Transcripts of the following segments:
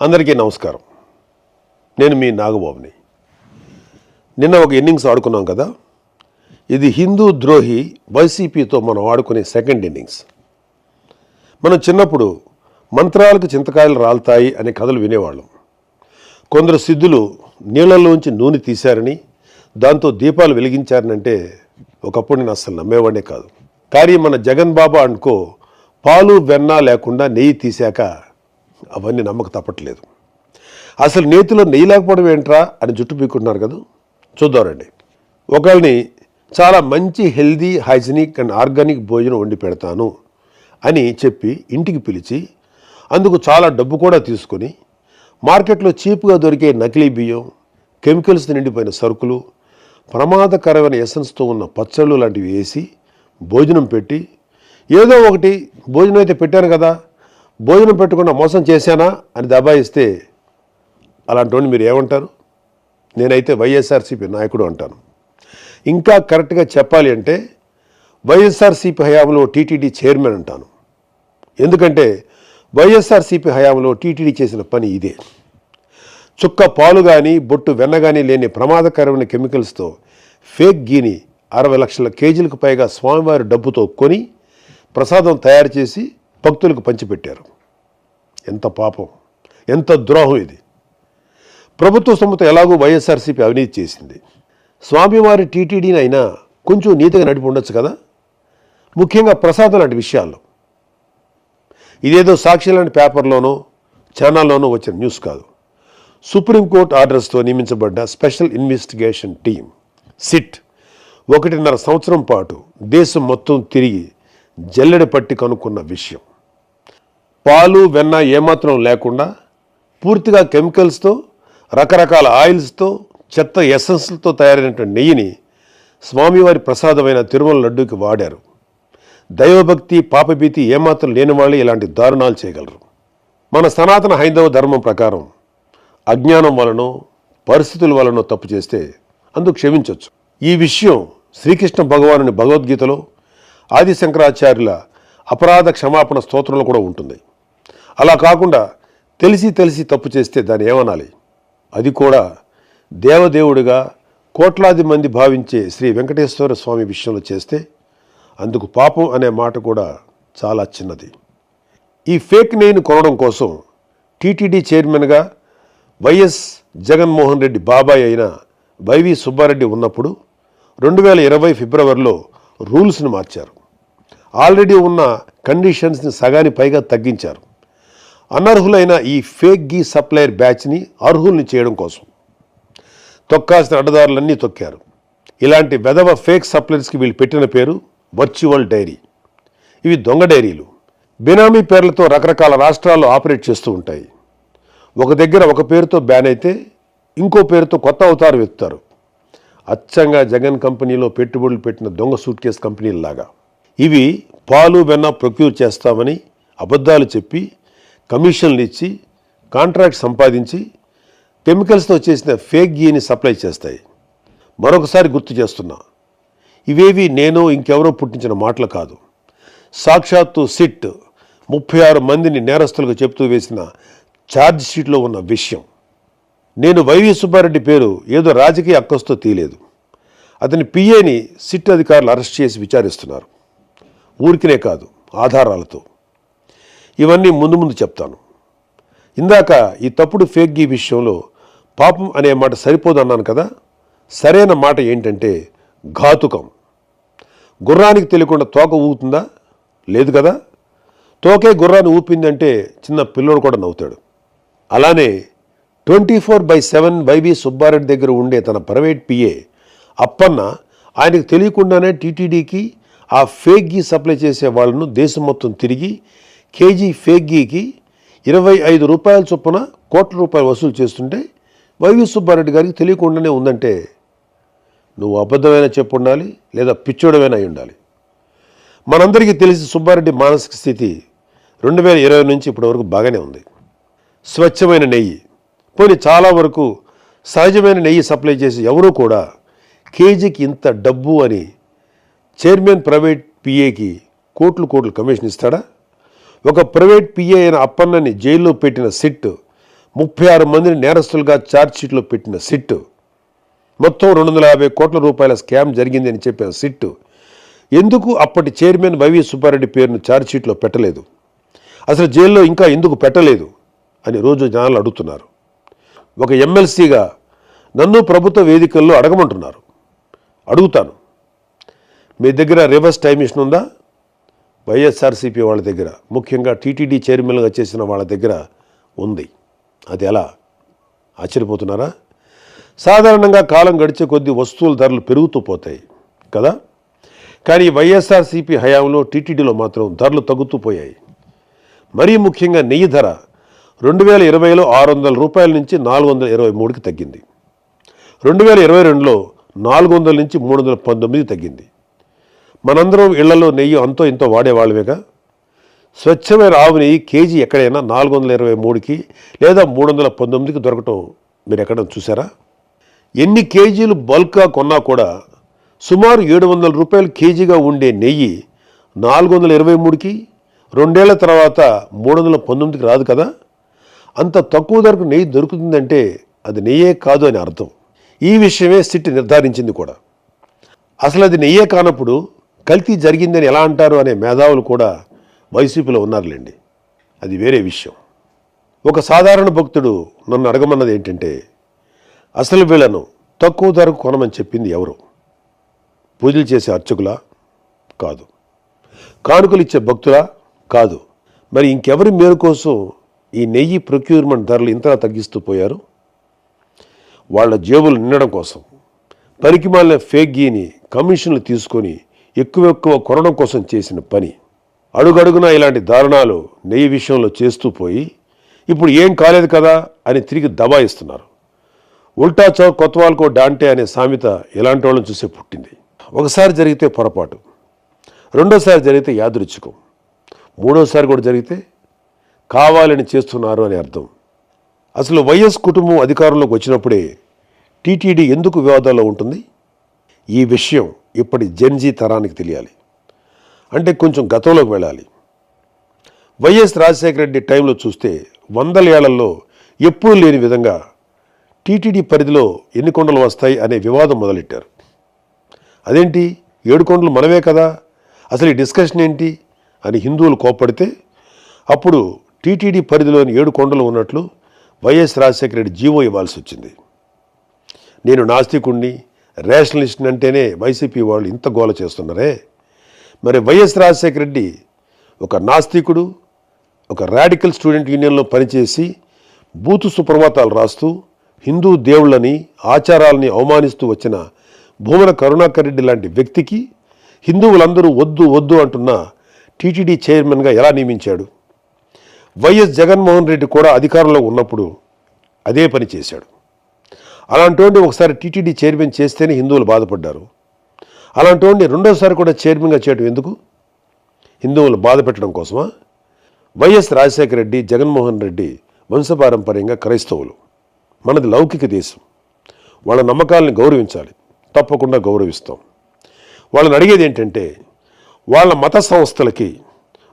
అందరికీ నమస్కారం. నేను మీ నాగబాబుని. నిన్న ఒక ఇన్నింగ్స్ ఆడుకున్నాం కదా. ఇది హిందూ ద్రోహి వైసీపీతో మనం ఆడుకునే సెకండ్ ఇన్నింగ్స్. మనం చిన్నప్పుడు మంత్రాలకు చింతకాయలు రాలుతాయి అనే కథలు వినేవాళ్ళం. కొందరు సిద్ధులు నీళ్లలోంచి నూనె తీశారని, దాంతో దీపాలు వెలిగించారనంటే ఒకప్పుడు నేను అస్సలు నమ్మేవాడే కాదు. కానీ మన జగన్ బాబా అనుకో పాలు వెన్న లేకుండా నెయ్యి తీశాక అవన్నీ నమ్మక తప్పట్లేదు. అసలు నేతిలో నెయ్యి లేకపోవడం ఏంట్రా అని జుట్టు పీక్కుంటున్నారు కదా. చూద్దామండి. ఒకళ్ళని చాలా మంచి హెల్దీ, హైజీనిక్ అండ్ ఆర్గానిక్ భోజనం వండి పెడతాను అని చెప్పి ఇంటికి పిలిచి అందుకు చాలా డబ్బు కూడా తీసుకొని మార్కెట్లో చీప్గా దొరికే నకిలీ బియ్యం, కెమికల్స్ నిండిపోయిన సరుకులు, ప్రమాదకరమైన ఎసెన్స్తో ఉన్న పచ్చళ్ళు లాంటివి వేసి భోజనం పెట్టి, ఏదో ఒకటి భోజనం అయితే పెట్టాను కదా, భోజనం పెట్టకుండా మోసం చేశానా అని దబాయిస్తే అలాంటి మీరు ఏమంటారు? నేనైతే వైఎస్ఆర్సీపీ నాయకుడు అంటాను. ఇంకా కరెక్ట్గా చెప్పాలి అంటే వైఎస్ఆర్సీపీ హయాంలో టీటీడీ చైర్మన్ అంటాను. ఎందుకంటే వైఎస్ఆర్సీపీ హయాంలో టీటీడీ చేసిన పని ఇదే. చుక్క పాలు కానీ బొట్టు వెన్న కానీ లేని ప్రమాదకరమైన కెమికల్స్తో ఫేక్ గీని 60 లక్షల కేజీలకు పైగా స్వామివారి డబ్బుతో కొని ప్రసాదం తయారు చేసి భక్తులకు పంచిపెట్టారు. ఎంత పాపం, ఎంత ద్రోహం ఇది. ప్రభుత్వ సొమ్ముతో ఎలాగూ వైఎస్ఆర్సీపీ అవినీతి చేసింది. స్వామివారి టీటీడీని అయినా కొంచెం నీతిగా నడిపి ఉండొచ్చు కదా, ముఖ్యంగా ప్రసాదం లాంటి విషయాల్లో. ఇదేదో సాక్షి లాంటి పేపర్లోనో ఛానల్లోనో వచ్చిన న్యూస్ కాదు. సుప్రీంకోర్టు ఆర్డర్స్తో నియమించబడ్డ స్పెషల్ ఇన్వెస్టిగేషన్ టీం సిట్ 1.5 సంవత్సరం పాటు దేశం మొత్తం తిరిగి జల్లెడ పట్టి కనుక్కున్న విషయం. పాలు వెన్న ఏమాత్రం లేకుండా పూర్తిగా కెమికల్స్తో, రకరకాల ఆయిల్స్తో, చెత్త ఎసెన్స్లతో తయారైనటువంటి నెయ్యిని స్వామివారి ప్రసాదమైన తిరుమల లడ్డూకి వాడారు. దైవభక్తి, పాపభీతి ఏమాత్రం లేని వాళ్ళు ఇలాంటి దారుణాలు చేయగలరు. మన సనాతన హైందవ ధర్మం ప్రకారం అజ్ఞానం వలనో పరిస్థితుల వలనో తప్పు చేస్తే అందుకు క్షమించవచ్చు. ఈ విషయం శ్రీకృష్ణ భగవానుని భగవద్గీతలో, ఆది శంకరాచార్యుల అపరాధ క్షమాపణ స్తోత్రంలో కూడా ఉంటుంది. అలా కాకుండా తెలిసి తప్పు చేస్తే దాన్ని ఏమనాలి? అది కూడా దేవదేవుడిగా కోట్లాది మంది భావించే శ్రీ వెంకటేశ్వర స్వామి విషయంలో చేస్తే అందుకు పాపం అనే మాట కూడా చాలా చిన్నది. ఈ ఫేక్ నెయ్యిని కొనడం కోసం టీటీడీ చైర్మన్గా వైఎస్ జగన్మోహన్ రెడ్డి బాబాయ్ అయిన వైవి సుబ్బారెడ్డి ఉన్నప్పుడు 2020 ఫిబ్రవరిలో రూల్స్ని మార్చారు. ఆల్రెడీ ఉన్న కండిషన్స్ని సగాని పైగా తగ్గించారు. అనర్హులైన ఈ ఫేక్ గీ సప్లయర్ బ్యాచ్ని అర్హుల్ని చేయడం కోసం తొక్కాల్సిన అడ్డదారులన్నీ తొక్కారు. ఇలాంటి వెధవ ఫేక్ సప్లయర్స్కి వీళ్ళు పెట్టిన పేరు వర్చువల్ డైరీ. ఇవి దొంగ డైరీలు. బినామీ పేర్లతో రకరకాల రాష్ట్రాల్లో ఆపరేట్ చేస్తూ ఉంటాయి. ఒక దగ్గర ఒక పేరుతో బ్యాన్ అయితే ఇంకో పేరుతో కొత్త అవతారం ఎత్తుతారు. అచ్చంగా జగన్ కంపెనీలో పెట్టుబడులు పెట్టిన దొంగ సూట్ కేసు కంపెనీలలాగా. ఇవి పాలు వెన్న ప్రొక్యూర్ చేస్తామని అబద్ధాలు చెప్పి కమిషన్లు ఇచ్చి కాంట్రాక్ట్ సంపాదించి కెమికల్స్తో చేసిన ఫేక్ గీని సప్లై చేస్తాయి. మరొకసారి గుర్తు చేస్తున్నా, ఇవేవి నేను ఇంకెవరో పుట్టించిన మాటలు కాదు. సాక్షాత్తు సిట్ 36 మందిని నేరస్తులుగా చెప్తూ వేసిన ఛార్జ్ షీట్లో ఉన్న విషయం. నేను వైవి సుబ్బారెడ్డి పేరు ఏదో రాజకీయ అక్కస్తో తీయలేదు. అతని పిఏని సిట్ అధికారులు అరెస్ట్ చేసి విచారిస్తున్నారు. ఊరికినే కాదు, ఆధారాలతో. ఇవన్నీ ముందు చెప్తాను. ఇందాక ఈ తప్పుడు ఫేక్ గీ విషయంలో పాపం అనే మాట సరిపోదన్నాను కదా. సరైన మాట ఏంటంటే ఘాతుకం. గుర్రానికి తెలియకుండా తోక ఊపుతుందా? లేదు కదా. తోకే గుర్రాన్ని ఊపిందంటే చిన్న పిల్లోడు కూడా నవ్వుతాడు. అలానే 24/7 వైవి సుబ్బారెడ్డి దగ్గర ఉండే తన ప్రైవేట్ పిఏ అప్పన్న ఆయనకు తెలియకుండానే టీటీడీకి ఆ ఫేక్ గీ సప్లై చేసే వాళ్ళను దేశం మొత్తం తిరిగి కేజీ ఫేక్ గీకి 25 రూపాయల చొప్పున కోట్ల రూపాయలు వసూలు చేస్తుంటే వైవి సుబ్బారెడ్డి గారికి తెలియకుండానే ఉందంటే నువ్వు అబద్ధమైనా చెప్పు ఉండాలి, లేదా పిచ్చోడమైనా అయి ఉండాలి. మనందరికీ తెలిసి సుబ్బారెడ్డి మానసిక స్థితి 2020 నుంచి ఇప్పటి వరకు బాగానే ఉంది. స్వచ్ఛమైన నెయ్యి, పోనీ చాలా వరకు సహజమైన నెయ్యి సప్లై చేసి ఎవరూ కూడా కేజీకి ఇంత డబ్బు అని చైర్మన్ ప్రైవేట్ పిఏకి కోట్లు కమిషన్ ఇస్తాడా? ఒక ప్రైవేట్ పిఏ అయిన అప్పన్నని జైల్లో పెట్టిన సిట్ 36 మందిని నేరస్తులుగా ఛార్జ్షీట్లో పెట్టిన సిట్, మొత్తం 250 కోట్ల రూపాయల స్కామ్ జరిగిందని చెప్పిన సిట్ ఎందుకు అప్పటి చైర్మన్ వైవి సుబ్బారెడ్డి పేరును ఛార్జ్షీట్లో పెట్టలేదు, అసలు జైల్లో ఇంకా ఎందుకు పెట్టలేదు అని రోజు జనాలు అడుగుతున్నారు. ఒక ఎమ్మెల్సీగా నన్ను ప్రభుత్వ వేదికల్లో అడగమంటున్నారు. అడుగుతాను, మీ దగ్గర రివర్స్ టైం మిషన్ ఉందా? వైఎస్ఆర్సీపీ వాళ్ళ దగ్గర, ముఖ్యంగా టీటీడీ చైర్మన్గా చేసిన వాళ్ళ దగ్గర ఉంది. అది ఎలా? ఆశ్చర్యపోతున్నారా? సాధారణంగా కాలం గడిచే కొద్దీ వస్తువుల ధరలు పెరుగుతూ పోతాయి కదా, కానీ వైఎస్ఆర్సీపీ హయాంలో టీటీడీలో మాత్రం ధరలు తగ్గుతూ పోయాయి. మరీ ముఖ్యంగా నెయ్యి ధర 2020లో 600 రూపాయల నుంచి 423కి తగ్గింది. 2022లో 400 నుంచి 319కి తగ్గింది. మనందరం ఇళ్లలో నెయ్యి అంతో ఇంతో వాడేవాళ్ళమేగా. స్వచ్ఛమైన ఆవు నెయ్యి కేజీ ఎక్కడైనా 423కి లేదా 319కి దొరకటం మీరు ఎక్కడైనా చూసారా? ఎన్ని కేజీలు బల్క్గా కొన్నా కూడా సుమారు 700 రూపాయలు కేజీగా ఉండే నెయ్యి 423కి, 2 ఏళ్ల తర్వాత 319కి రాదు కదా. అంత తక్కువ ధరకు నెయ్యి దొరుకుతుందంటే అది నెయ్యే కాదు అని అర్థం. ఈ విషయమే సిట్ నిర్ధారించింది కూడా. అసలు అది నెయ్యే కానప్పుడు కల్తీ జరిగిందని ఎలా అంటారు అనే మేధావులు కూడా వైసీపీలో ఉన్నారులేండి. అది వేరే విషయం. ఒక సాధారణ భక్తుడు నన్ను అడగమన్నది ఏంటంటే, అసలు వీళ్ళను తక్కువ ధరకు కొనమని చెప్పింది ఎవరు? పూజలు చేసే అర్చకులా? కాదు. కానుకలు ఇచ్చే భక్తులా? కాదు. మరి ఇంకెవరి మేలు కోసం ఈ నెయ్యి ప్రొక్యూర్మెంట్ ధరలు ఇంతలా తగ్గిస్తూ పోయారు? వాళ్ళ జేబులు నిండడం కోసం, పనికిమాలిన ఫేక్ గీని కమిషన్లు తీసుకొని ఎక్కువ కొనడం కోసం చేసిన పని. అడుగడుగునా ఇలాంటి దారుణాలు నెయ్యి విషయంలో చేస్తూ పోయి ఇప్పుడు ఏం కాలేదు కదా అని తిరిగి దబాయిస్తున్నారు. ఉల్టా చౌక్ కొత్వాల్కో డాంటే అనే సామెత ఇలాంటి వాళ్ళని చూసే పుట్టింది. ఒకసారి జరిగితే పొరపాటు, రెండోసారి జరిగితే యాదృచ్ఛికం, మూడోసారి కూడా జరిగితే కావాలని చేస్తున్నారు అని అర్థం. అసలు వైఎస్ కుటుంబం అధికారంలోకి వచ్చినప్పుడే టీటీడీ ఎందుకు వివాదాల్లో ఉంటుంది? ఈ విషయం ఇప్పటి జెన్జీ తరానికి తెలియాలి. అంటే కొంచెం గతంలోకి వెళ్ళాలి. వైఎస్ రాజశేఖర రెడ్డి టైంలో చూస్తే 100 ఏళ్లలో ఎప్పుడూ లేని విధంగా టీటీడీ పరిధిలో ఎన్ని కొండలు వస్తాయి అనే వివాదం మొదలెట్టారు. అదేంటి, 7 కొండలు మనమే కదా, అసలు ఈ డిస్కషన్ ఏంటి అని హిందువులు కోప్పడితే అప్పుడు టీటీడీ పరిధిలోని 7 కొండలు ఉన్నట్లు వైఎస్ రాజశేఖర రెడ్డి జీవో ఇవ్వాల్సి వచ్చింది. నేను నాస్తికుణ్ణి, రేషనలిస్ట్ అంటేనే వైసీపీ వాళ్ళు ఇంత గోల చేస్తున్నారే. మరి వైఎస్ రాజశేఖర రెడ్డి ఒక నాస్తికుడు, ఒక రాడికల్ స్టూడెంట్ యూనియన్లో పనిచేసి బూతు సుప్రభాతాలు రాస్తూ హిందూ దేవుళ్ళని, ఆచారాలని అవమానిస్తూ వచ్చిన భూమన కరుణాకర్ రెడ్డి లాంటి వ్యక్తికి హిందువులందరూ వద్దు వద్దు అంటున్న టీటీడీ చైర్మన్గా ఎలా నియమించాడు? వైఎస్ జగన్మోహన్ రెడ్డి కూడా అధికారంలో ఉన్నప్పుడు అదే పని చేశాడు. అలాంటి ఒకసారి టీటీడీ చైర్మన్ చేస్తేనే హిందువులు బాధపడ్డారు. అలాంటి రెండోసారి కూడా చైర్మన్గా చేయడం ఎందుకు? హిందువులు బాధ పెట్టడం కోసమా? వైఎస్ రాజశేఖర రెడ్డి, జగన్మోహన్ రెడ్డి వంశపారంపర్యంగా క్రైస్తవులు. మనది లౌకిక దేశం. వాళ్ళ నమ్మకాలని గౌరవించాలి, తప్పకుండా గౌరవిస్తాం. వాళ్ళని అడిగేది ఏంటంటే, వాళ్ళ మత సంస్థలకి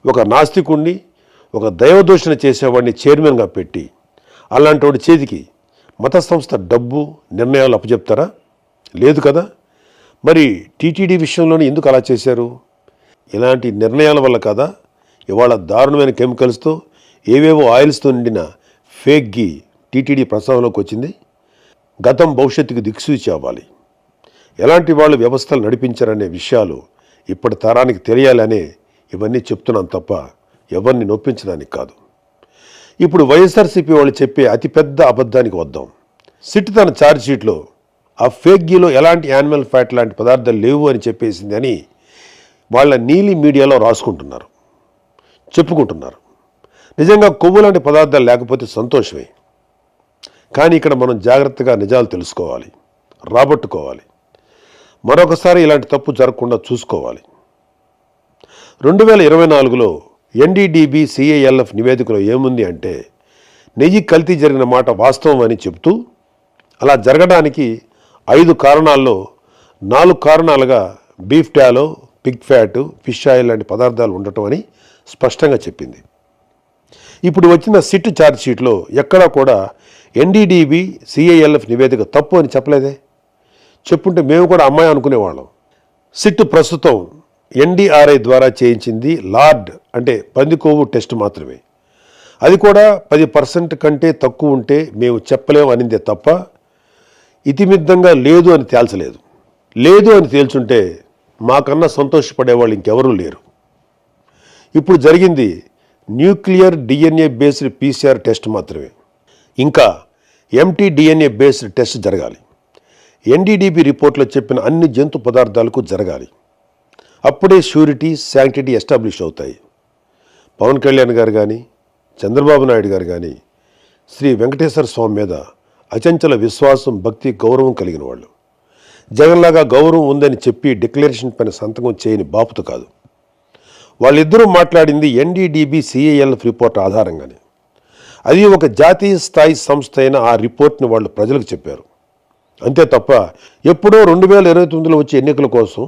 ఒక నాస్తికుణ్ణి, ఒక దైవదూషణ చేసేవాడిని చైర్మన్గా పెట్టి అలాంటి వాడి చేతికి మత సంస్థ డబ్బు, నిర్ణయాలు అప్పచెప్తారా? లేదు కదా. మరి టీటీడీ విషయంలోనే ఎందుకు అలా చేశారు? ఇలాంటి నిర్ణయాల వల్ల కదా ఇవాళ దారుణమైన కెమికల్స్తో, ఏవేవో ఆయిల్స్తో నిండిన ఫేక్ గీ టీటీడీ ప్రస్తావనలోకి వచ్చింది. గతం భవిష్యత్తుకు దిక్సూచి అవ్వాలి. ఎలాంటి వాళ్ళు వ్యవస్థలు నడిపించారనే విషయాలు ఇప్పటి తరానికి తెలియాలనే ఇవన్నీ చెప్తున్నాను తప్ప ఎవరిని నొప్పించడానికి కాదు. ఇప్పుడు వైఎస్ఆర్సీపీ వాళ్ళు చెప్పే అతిపెద్ద అబద్ధానికి వద్దాం. సిట్ తన ఛార్జ్షీట్లో ఆ ఫేక్ గీలో ఎలాంటి యానిమల్ ఫ్యాట్ లాంటి పదార్థాలు లేవు అని చెప్పేసింది అని వాళ్ళ నీలి మీడియాలో రాసుకుంటున్నారు, చెప్పుకుంటున్నారు. నిజంగా కొవ్వు లాంటి పదార్థాలు లేకపోతే సంతోషమే. కానీ ఇక్కడ మనం జాగ్రత్తగా నిజాలు తెలుసుకోవాలి, రాబట్టుకోవాలి. మరొకసారి ఇలాంటి తప్పు జరగకుండా చూసుకోవాలి. 2024లో ఎన్డీడీబీ సిఐఎల్ఎఫ్ నివేదికలో ఏముంది అంటే, నెయ్యి కల్తీ జరిగిన మాట వాస్తవం అని చెబుతూ అలా జరగడానికి 5 కారణాల్లో 4 కారణాలుగా beef tallow, pig fat, fish oil లాంటి పదార్థాలు ఉండటం అని స్పష్టంగా చెప్పింది. ఇప్పుడు వచ్చిన సిట్ ఛార్జ్ షీట్లో ఎక్కడా కూడా ఎన్డీడీబీ సిఐఎల్ఎఫ్ నివేదిక తప్పు అని చెప్పలేదే. చెప్పుంటే మేము కూడా అమ్మాయి అనుకునేవాళ్ళం. సిట్ ప్రస్తుతం ఎన్డీఆర్ఐ ద్వారా చేయించింది లార్డ్ అంటే పందికొవ్వు టెస్ట్ మాత్రమే. అది కూడా 10% కంటే తక్కువ ఉంటే మేము చెప్పలేము అనిందే తప్ప ఇతిమిద్దంగా లేదు అని తేల్చలేదు. లేదు అని తేల్చుంటే మాకన్నా సంతోషపడేవాళ్ళు ఇంకెవరూ లేరు. ఇప్పుడు జరిగింది nuclear DNA based PCR test మాత్రమే. ఇంకా ఎంటీడిఎన్ఏ బేస్డ్ టెస్ట్ జరగాలి. ఎన్డీడీబీ రిపోర్ట్లో చెప్పిన అన్ని జంతు పదార్థాలకు జరగాలి. అప్పుడే ష్యూరిటీ శాంక్టిటీ ఎస్టాబ్లిష్ అవుతాయి. పవన్ కళ్యాణ్ గారు కానీ చంద్రబాబు నాయుడు గారు కానీ శ్రీ వెంకటేశ్వర స్వామి మీద అచంచల విశ్వాసం, భక్తి, గౌరవం కలిగిన వాళ్ళు. జగన్లాగా గౌరవం ఉందని చెప్పి డిక్లరేషన్ పైన సంతకం చేయని బాపుతు కాదు. వాళ్ళిద్దరూ మాట్లాడింది ఎన్డీడీబీ సిఐఎల్ఎఫ్ రిపోర్ట్ ఆధారంగానే. అది ఒక జాతీయ స్థాయి సంస్థ అయిన ఆ రిపోర్ట్ని వాళ్ళు ప్రజలకు చెప్పారు. అంతే తప్ప ఎప్పుడో 2029లో వచ్చే ఎన్నికల కోసం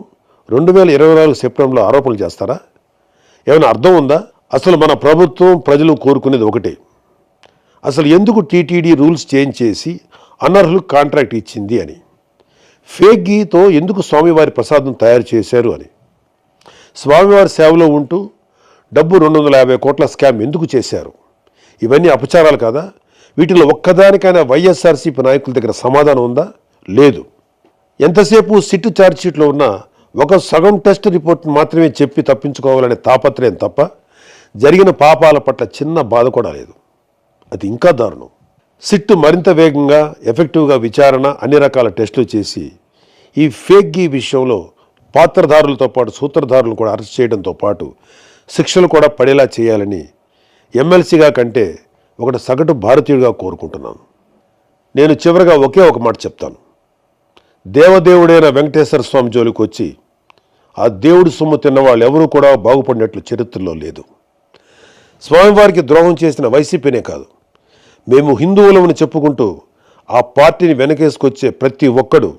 2024 సెప్టెంబర్లో ఆరోపణలు చేస్తారా? ఏమైనా అర్థం ఉందా? అసలు మన ప్రభుత్వం, ప్రజలు కోరుకునేది ఒకటే. అసలు ఎందుకు టీటీడీ రూల్స్ చేంజ్ చేసి అనర్హులకు కాంట్రాక్ట్ ఇచ్చింది అని, ఫేక్ గీతో ఎందుకు స్వామివారి ప్రసాదం తయారు చేశారు అని, స్వామివారి సేవలో ఉంటూ డబ్బు 250 కోట్ల స్కామ్ ఎందుకు చేశారు? ఇవన్నీ అపచారాలు కాదా? వీటిలో ఒక్కదానికైనా వైఎస్ఆర్సీపీ నాయకుల దగ్గర సమాధానం ఉందా? లేదు. ఎంతసేపు సిట్ ఛార్జ్షీట్లో ఉన్న ఒక సగం టెస్ట్ రిపోర్ట్ని మాత్రమే చెప్పి తప్పించుకోవాలనే తాపత్రయం తప్ప జరిగిన పాపాల పట్ల చిన్న బాధ కూడా లేదు. అది ఇంకా దారుణం. సిట్ మరింత వేగంగా, ఎఫెక్టివ్గా విచారణ, అన్ని రకాల టెస్టులు చేసి ఈ ఫేక్ గీ విషయంలో పాత్రధారులతో పాటు సూత్రధారులను కూడా అరెస్ట్ చేయడంతో పాటు శిక్షలు కూడా పడేలా చేయాలని ఎమ్మెల్సీగా కంటే ఒకటి సగటు భారతీయుడిగా కోరుకుంటున్నాను. నేను చివరిగా ఒకే ఒక మాట చెప్తాను. దేవదేవుడైన వెంకటేశ్వర స్వామి జోలికి వచ్చి ఆ దేవుడి సొమ్ము తిన్న వాళ్ళు ఎవరూ కూడా బాగుపడినట్లు చరిత్రలో లేదు. స్వామివారికి ద్రోహం చేసిన వైసీపీనే కాదు, మేము హిందువులమని చెప్పుకుంటూ ఆ పార్టీని వెనకేసుకొచ్చే ప్రతి ఒక్కడు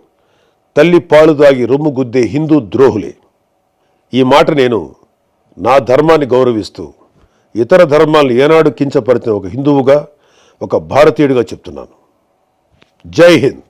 తల్లి పాలు దాగి రొమ్ము గుద్దే హిందూ ద్రోహులే. ఈ మాట నేను నా ధర్మాన్ని గౌరవిస్తూ ఇతర ధర్మాలను ఏనాడు కించపరిచిన ఒక హిందువుగా, ఒక భారతీయుడిగా చెప్తున్నాను. జై హింద్.